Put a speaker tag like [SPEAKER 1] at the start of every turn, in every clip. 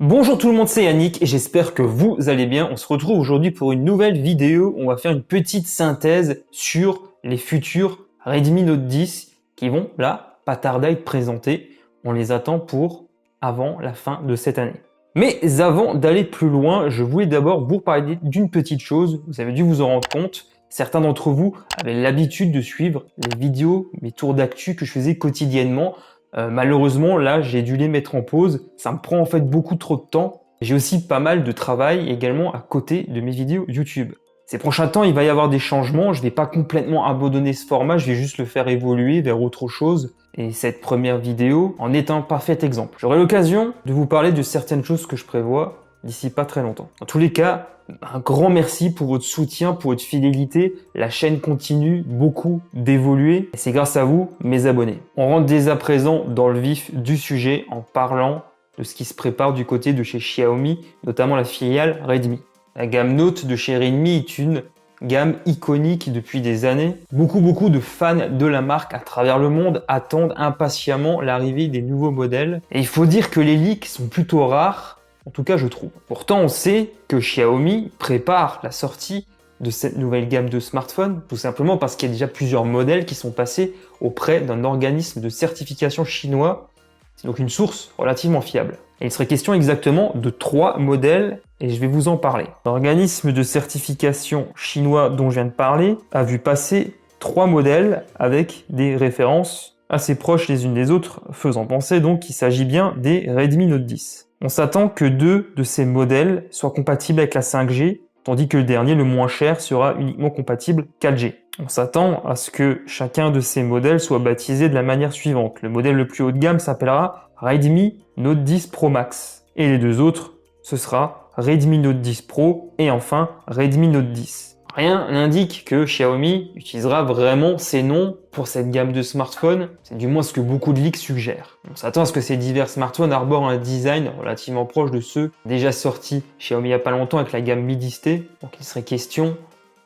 [SPEAKER 1] Bonjour tout le monde, c'est Yannick et j'espère que vous allez bien. On se retrouve aujourd'hui pour une nouvelle vidéo. On va faire une petite synthèse sur les futurs Redmi Note 10 qui vont là, pas tarder à être présentés. On les attend pour avant la fin de cette année. Mais avant d'aller plus loin, je voulais d'abord vous parler d'une petite chose. Vous avez dû vous en rendre compte. Certains d'entre vous avaient l'habitude de suivre les vidéos, mes tours d'actu que je faisais quotidiennement. Malheureusement, là, j'ai dû les mettre en pause. Ça me prend en fait beaucoup trop de temps. J'ai aussi pas mal de travail également à côté de mes vidéos YouTube. Ces prochains temps, il va y avoir des changements. Je vais pas complètement abandonner ce format. Je vais juste le faire évoluer vers autre chose. Et cette première vidéo en est un parfait exemple. J'aurai l'occasion de vous parler de certaines choses que je prévois d'ici pas très longtemps. Dans tous les cas, un grand merci pour votre soutien, pour votre fidélité. La chaîne continue beaucoup d'évoluer et c'est grâce à vous, mes abonnés. On rentre dès à présent dans le vif du sujet en parlant de ce qui se prépare du côté de chez Xiaomi, notamment la filiale Redmi. La gamme Note de chez Redmi est une gamme iconique depuis des années. Beaucoup de fans de la marque à travers le monde attendent impatiemment l'arrivée des nouveaux modèles. Et il faut dire que les leaks sont plutôt rares. En tout cas, je trouve. Pourtant, on sait que Xiaomi prépare la sortie de cette nouvelle gamme de smartphones, tout simplement parce qu'il y a déjà plusieurs modèles qui sont passés auprès d'un organisme de certification chinois. C'est donc une source relativement fiable. Et il serait question exactement de 3 modèles et je vais vous en parler. L'organisme de certification chinois dont je viens de parler a vu passer 3 modèles avec des références assez proches les unes des autres, faisant penser donc qu'il s'agit bien des Redmi Note 10. On s'attend que 2 de ces modèles soient compatibles avec la 5G, tandis que le dernier, le moins cher, sera uniquement compatible 4G. On s'attend à ce que chacun de ces modèles soit baptisé de la manière suivante. Le modèle le plus haut de gamme s'appellera Redmi Note 10 Pro Max. Et les 2 autres, ce sera Redmi Note 10 Pro et enfin Redmi Note 10. Rien n'indique que Xiaomi utilisera vraiment ces noms pour cette gamme de smartphones. C'est du moins ce que beaucoup de leaks suggèrent. On s'attend à ce que ces divers smartphones arborent un design relativement proche de ceux déjà sortis Xiaomi il n'y a pas longtemps avec la gamme Midis T. Donc il serait question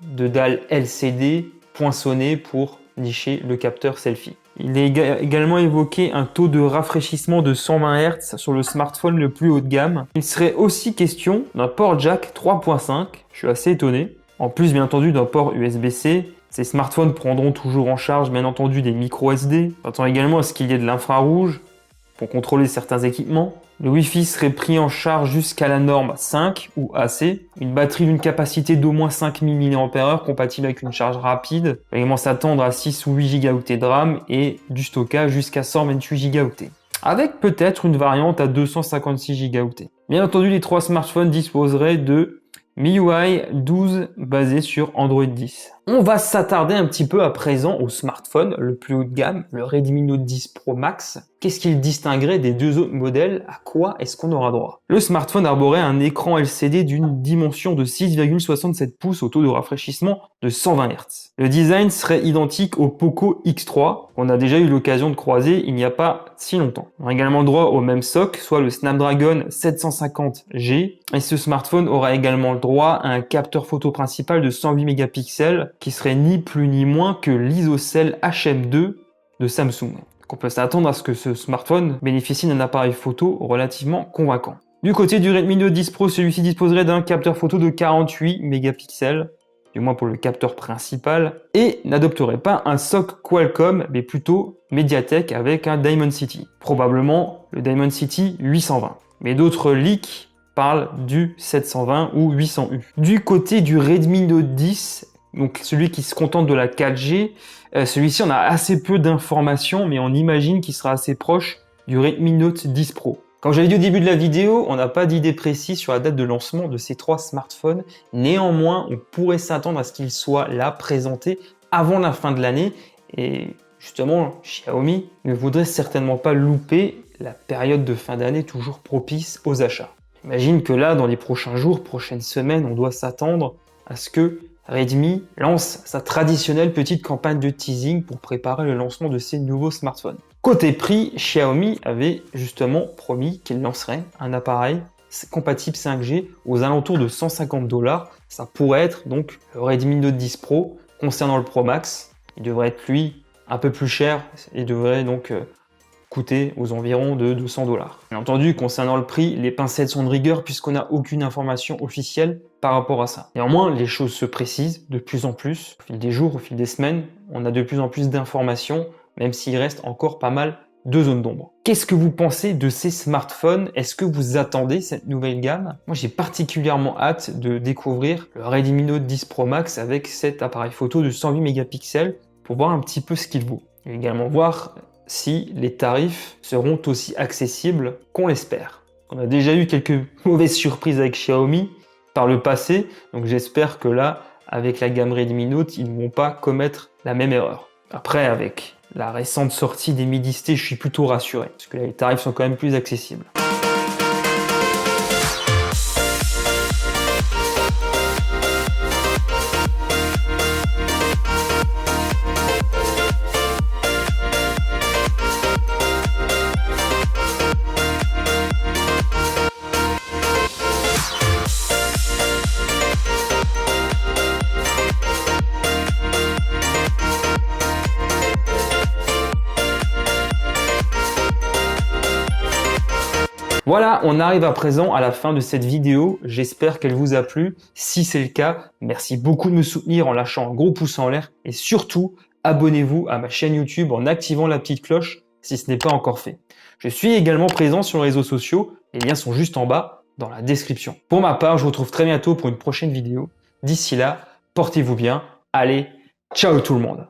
[SPEAKER 1] de dalles LCD poinçonnées pour nicher le capteur selfie. Il est également évoqué un taux de rafraîchissement de 120 Hz sur le smartphone le plus haut de gamme. Il serait aussi question d'un port jack 3.5, je suis assez étonné. En plus, bien entendu, d'un port USB-C. Ces smartphones prendront toujours en charge, bien entendu, des micro SD. On attend également à ce qu'il y ait de l'infrarouge pour contrôler certains équipements. Le Wi-Fi serait pris en charge jusqu'à la norme 5 ou AC. Une batterie d'une capacité d'au moins 5000 mAh compatible avec une charge rapide. On va également s'attendre à 6 ou 8 Go de RAM et du stockage jusqu'à 128 Go. Avec peut-être une variante à 256 Go. Bien entendu, les 3 smartphones disposeraient de MIUI 12 basé sur Android 10. On va s'attarder un petit peu à présent au smartphone le plus haut de gamme, le Redmi Note 10 Pro Max. Qu'est-ce qu'il distinguerait des 2 autres modèles? À quoi est-ce qu'on aura droit? Le smartphone arborait un écran LCD d'une dimension de 6,67 pouces au taux de rafraîchissement de 120 Hz. Le design serait identique au Poco X3 qu'on a déjà eu l'occasion de croiser il n'y a pas si longtemps. On a également droit au même SoC, soit le Snapdragon 750G, et ce smartphone aura également le droit à un capteur photo principal de 108 mégapixels qui serait ni plus ni moins que l'ISOCELL HM2 de Samsung. On peut s'attendre à ce que ce smartphone bénéficie d'un appareil photo relativement convaincant. Du côté du Redmi Note 10 Pro, celui-ci disposerait d'un capteur photo de 48 mégapixels, du moins pour le capteur principal, et n'adopterait pas un SoC Qualcomm, mais plutôt Mediatek avec un Dimensity. Probablement le Dimensity 820. Mais d'autres leaks parlent du 720 ou 800U. Du côté du Redmi Note 10, donc celui qui se contente de la 4G, celui-ci on a assez peu d'informations, mais on imagine qu'il sera assez proche du Redmi Note 10 Pro. Comme j'avais dit au début de la vidéo, on n'a pas d'idée précise sur la date de lancement de ces 3 smartphones. Néanmoins, on pourrait s'attendre à ce qu'ils soient là présentés avant la fin de l'année. Et justement, Xiaomi ne voudrait certainement pas louper la période de fin d'année toujours propice aux achats. J'imagine que là, dans les prochains jours, prochaines semaines, on doit s'attendre à ce que Redmi lance sa traditionnelle petite campagne de teasing pour préparer le lancement de ses nouveaux smartphones. Côté prix, Xiaomi avait justement promis qu'il lancerait un appareil compatible 5G aux alentours de 150 $. Ça pourrait être donc le Redmi Note 10 Pro. Concernant le Pro Max, il devrait être lui un peu plus cher et devrait donc coûter aux environs de 200 $. Bien entendu, concernant le prix, les pincettes sont de rigueur puisqu'on n'a aucune information officielle par rapport à ça. Néanmoins, les choses se précisent de plus en plus. Au fil des jours, au fil des semaines, on a de plus en plus d'informations, même s'il reste encore pas mal de zones d'ombre. Qu'est-ce que vous pensez de ces smartphones? Est-ce que vous attendez cette nouvelle gamme? Moi, j'ai particulièrement hâte de découvrir le Redmi Note 10 Pro Max avec cet appareil photo de 108 mégapixels pour voir un petit peu ce qu'il vaut. Et également voir si les tarifs seront aussi accessibles qu'on l'espère. On a déjà eu quelques mauvaises surprises avec Xiaomi par le passé, donc j'espère que là, avec la gamme Redmi Note, ils ne vont pas commettre la même erreur. Après, avec la récente sortie des Mi 10T, je suis plutôt rassuré, parce que là, les tarifs sont quand même plus accessibles. Voilà, on arrive à présent à la fin de cette vidéo. J'espère qu'elle vous a plu. Si c'est le cas, merci beaucoup de me soutenir en lâchant un gros pouce en l'air et surtout, abonnez-vous à ma chaîne YouTube en activant la petite cloche si ce n'est pas encore fait. Je suis également présent sur les réseaux sociaux. Les liens sont juste en bas dans la description. Pour ma part, je vous retrouve très bientôt pour une prochaine vidéo. D'ici là, portez-vous bien. Allez, ciao tout le monde!